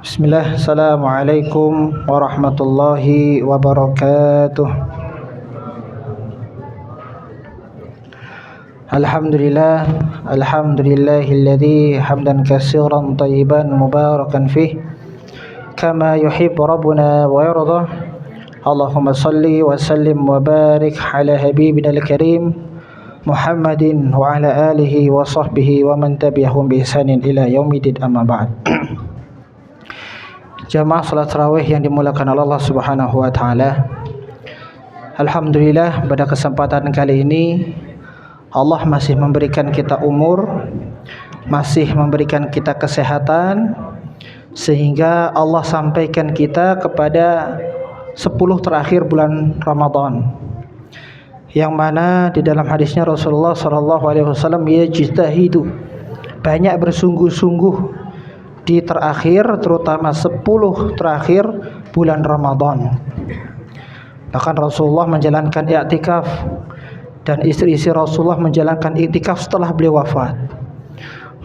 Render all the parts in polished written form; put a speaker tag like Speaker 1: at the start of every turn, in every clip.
Speaker 1: Bismillah, Assalamualaikum warahmatullahi wabarakatuh. Alhamdulillah, alhamdulillahilladzi hamdan katsiran thayyiban mubarakan fih kama yuhibbu rabbuna wa yardah. Allahumma salli wa sallim wa barik ala habibina al-karim Muhammadin wa ala alihi wa sahbihi wa man tabi'ahum bi ihsanin ila yaumidin, amma ba'd. Jamaah salat tarawih yang dimuliakan Allah Subhanahu wa taala. Alhamdulillah, pada kesempatan kali ini Allah masih memberikan kita umur, masih memberikan kita kesehatan, sehingga Allah sampaikan kita kepada 10 terakhir bulan Ramadan, yang mana di dalam hadisnya Rasulullah SAW yajtahidu, banyak bersungguh-sungguh di terakhir, terutama 10 terakhir bulan Ramadan. Bahkan Rasulullah menjalankan i'tikaf, dan istri-istri Rasulullah menjalankan i'tikaf setelah beliau wafat.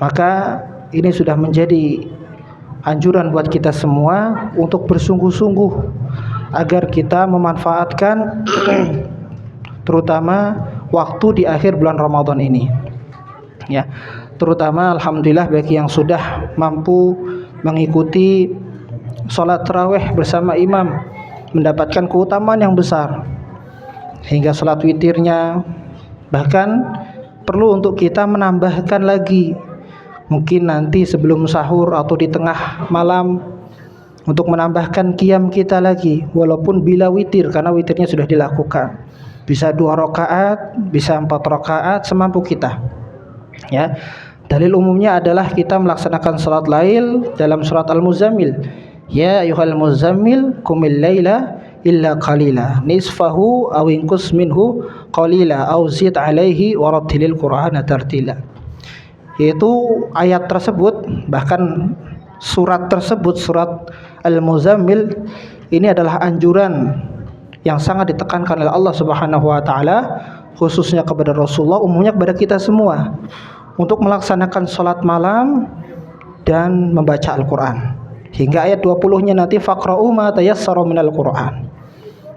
Speaker 1: Maka ini sudah menjadi anjuran buat kita semua untuk bersungguh-sungguh agar kita memanfaatkan terutama waktu di akhir bulan Ramadan ini, ya. Terutama alhamdulillah bagi yang sudah mampu mengikuti sholat tarawih bersama imam, mendapatkan keutamaan yang besar, hingga sholat witirnya. Bahkan perlu untuk kita menambahkan lagi, mungkin nanti sebelum sahur atau di tengah malam, untuk menambahkan qiyam kita lagi, walaupun bila witir, karena witirnya sudah dilakukan. Bisa 2 rakaat, bisa 4 rakaat, semampu kita, ya. Dalil umumnya adalah kita melaksanakan salat lail dalam surat Al-Muzammil. Ya ayyuhal muzammil qumil laila illa qalila nisfahu aw inqus minhu qalila aw zid alaihi warattilil qur'ana tartila. Yaitu ayat tersebut, bahkan surat tersebut, surat Al-Muzammil, ini adalah anjuran yang sangat ditekankan oleh Allah Subhanahu wa taala, khususnya kepada Rasulullah, umumnya kepada kita semua, untuk melaksanakan salat malam dan membaca Al-Qur'an. Hingga ayat 20-nya nanti faqra'u ma tayassara minal Qur'an.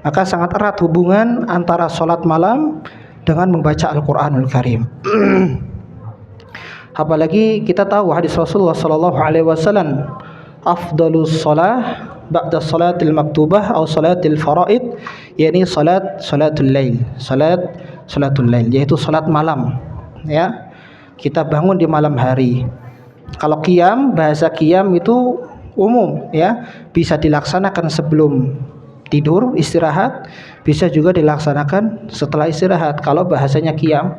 Speaker 1: Maka sangat erat hubungan antara salat malam dengan membaca Al-Qur'anul Karim. Apalagi kita tahu hadis Rasulullah sallallahu alaihi wasallam, afdalus shalah ba'da salatil maktubah atau salatil faraid, yakni salatul lail, salatul lail, yaitu salat malam, ya. Kita bangun di malam hari. Kalau qiyam, bahasa qiyam itu umum, ya, bisa dilaksanakan sebelum tidur istirahat, bisa juga dilaksanakan setelah istirahat. Kalau bahasanya qiyam,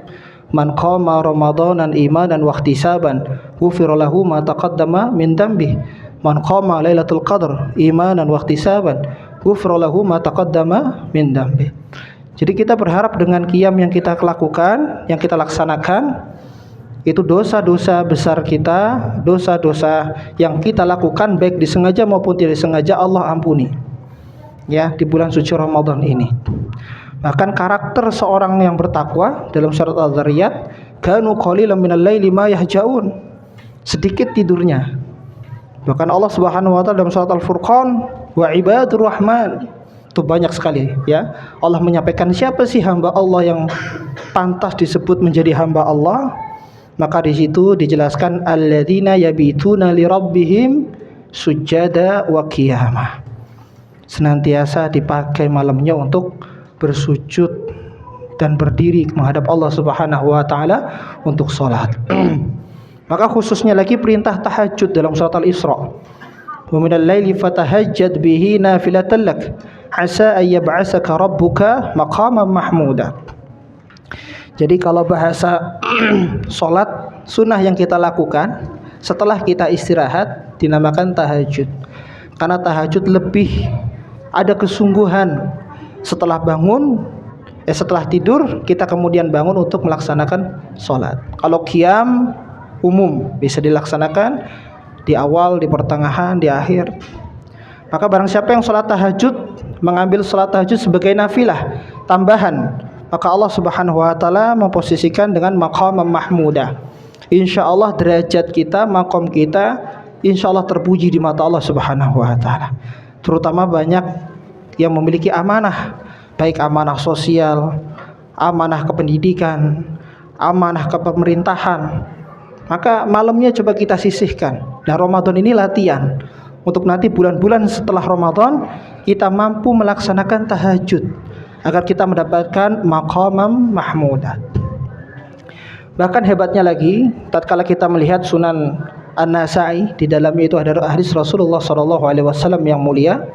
Speaker 1: man qama ramadanan imanan wa ihtisaban ghufira lahu ma taqaddama min dhanbi. Man qama lailatul qadr imanan wa ihtisaban ghufira lahu ma taqaddama min dhanbi. Jadi kita berharap dengan qiyam yang kita lakukan, yang kita laksanakan, itu dosa-dosa besar kita, dosa-dosa yang kita lakukan baik disengaja maupun tidak disengaja, Allah ampuni, ya, di bulan suci Ramadan ini. Bahkan karakter seorang yang bertakwa dalam surat Al-Dzariyat, kanu qalilan minal laili ma yahjaun, sedikit tidurnya. Bahkan Allah Subhanahu wa taala dalam surat Al-Furqan, wa ibadur rahman, itu banyak sekali, ya. Allah menyampaikan siapa sih hamba Allah yang pantas disebut menjadi hamba Allah. Maka di situ dijelaskan alladzina yabituna li rabbihim sujada wa qiyamah, senantiasa dipakai malamnya untuk bersujud dan berdiri menghadap Allah Subhanahu wa taala untuk salat. Maka khususnya lagi perintah tahajud dalam surat Al-Isra, wa minal laili fatahajjad bihi nafilatan lak asa ay yab'asaka rabbuka maqaman mahmuda. Jadi kalau bahasa salat sunnah yang kita lakukan setelah kita istirahat dinamakan tahajud. Karena tahajud lebih ada kesungguhan. Setelah bangun, setelah tidur, kita kemudian bangun untuk melaksanakan salat. Kalau qiyam umum bisa dilaksanakan di awal, di pertengahan, di akhir. Maka barang siapa yang salat tahajud, mengambil salat tahajud sebagai nafilah tambahan, maka Allah Subhanahu wa taala memposisikan dengan maqam mahmudah. Insyaallah derajat kita, maqam kita insyaallah terpuji di mata Allah Subhanahu wa taala. Terutama banyak yang memiliki amanah, baik amanah sosial, amanah kependidikan, amanah kepemerintahan. Maka malamnya coba kita sisihkan. Nah, Ramadan ini latihan untuk nanti bulan-bulan setelah Ramadan kita mampu melaksanakan tahajud agar kita mendapatkan maqamam mahmudah. Bahkan hebatnya lagi, tatkala kita melihat Sunan An-Nasa'i, di dalamnya itu ada hadis Rasulullah SAW yang mulia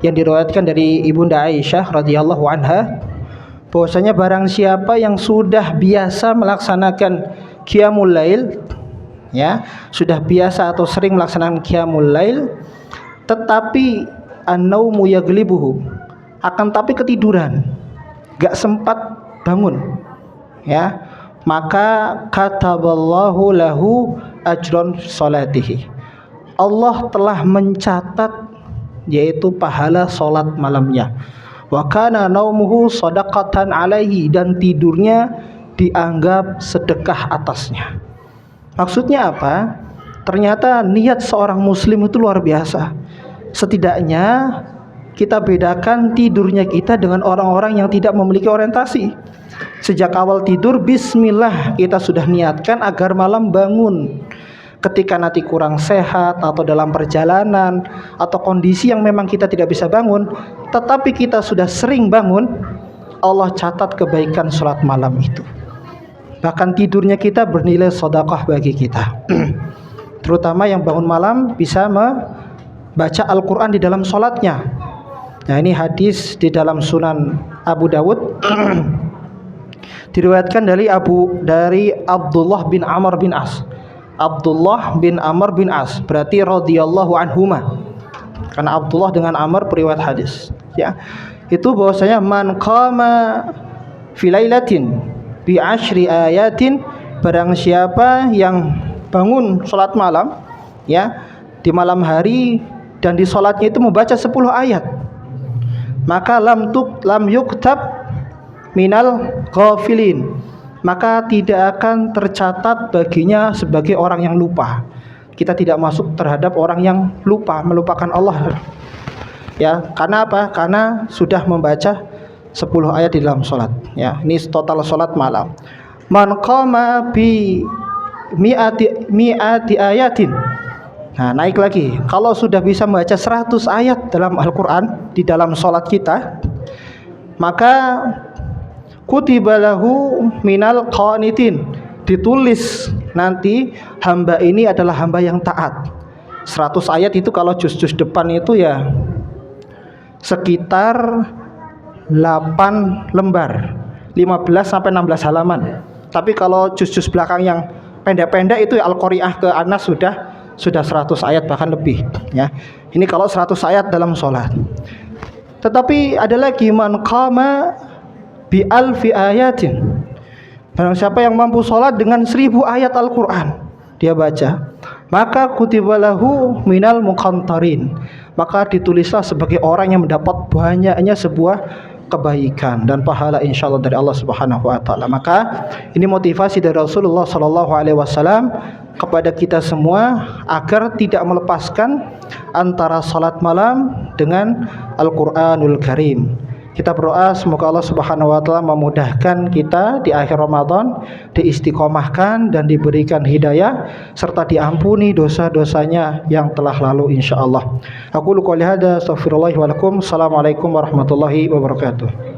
Speaker 1: yang diriwayatkan dari Ibunda Aisyah radhiyallahu anha, bahwasanya barang siapa yang sudah biasa melaksanakan qiyamul lail, ya, sudah biasa atau sering melaksanakan qiyamul lail, tetapi an-naumu yaglibuhu, akan tapi ketiduran, gak sempat bangun, ya, maka kataballahu lahu ajron salatihi, Allah telah mencatat yaitu pahala salat malamnya. Wa kana naumuhu shadaqatan alaihi, dan tidurnya dianggap sedekah atasnya. Maksudnya apa? Ternyata niat seorang muslim itu luar biasa. Setidaknya kita bedakan tidurnya kita dengan orang-orang yang tidak memiliki orientasi. Sejak awal tidur bismillah kita sudah niatkan agar malam bangun. Ketika nanti kurang sehat atau dalam perjalanan atau kondisi yang memang kita tidak bisa bangun, tetapi kita sudah sering bangun, Allah catat kebaikan sholat malam itu. Bahkan tidurnya kita bernilai sedekah bagi kita. Terutama yang bangun malam bisa membaca Al-Quran di dalam sholatnya. Nah, ini hadis di dalam Sunan Abu Dawud diriwayatkan dari Abdullah bin Amr bin As. Abdullah bin Amr bin As berarti radhiyallahu anhuma, karena Abdullah dengan Amr periwayat hadis, ya. Itu bahwasanya man qama fi lailatin bi 10 ayatin, barang siapa yang bangun salat malam, ya, di malam hari dan di salatnya itu membaca 10 ayat, maka lam yuktab minal ghafilin, maka tidak akan tercatat baginya sebagai orang yang lupa. Kita tidak masuk terhadap orang yang lupa, melupakan Allah, ya. Karena apa? Karena sudah membaca 10 ayat di dalam sholat, ya. Ini total sholat malam. Man qama bi mi'ati ayatin. Nah, naik lagi. Kalau sudah bisa membaca 100 ayat dalam Al-Quran di dalam sholat kita, maka kutibalahu minal qanitin, ditulis nanti hamba ini adalah hamba yang taat. 100 ayat itu kalau juz-juz depan itu ya sekitar 8 lembar, 15 sampai 16 halaman. Tapi kalau juz-juz belakang yang pendek-pendek itu Al-Qari'ah ke Anas sudah 100 ayat bahkan lebih, ya. Ini kalau 100 ayat dalam sholat. Tetapi ada lagi man qama bi alfi ayatin, barang siapa yang mampu sholat dengan 1000 ayat Al-Quran dia baca, maka kutibalahu minal muqantarin, maka ditulislah sebagai orang yang mendapat banyaknya sebuah kebaikan dan pahala insyaallah dari Allah Subhanahu wa taala. Maka ini motivasi dari Rasulullah sallallahu alaihi wasallam kepada kita semua agar tidak melepaskan antara salat malam dengan Al-Qur'anul Karim. Kita berdoa semoga Allah Subhanahu wa taala memudahkan kita di akhir Ramadan, diistiqomahkan dan diberikan hidayah serta diampuni dosa-dosanya yang telah lalu insyaallah. Aku qouli hada, astaghfirullah wa lakum. Assalamualaikum warahmatullahi wabarakatuh.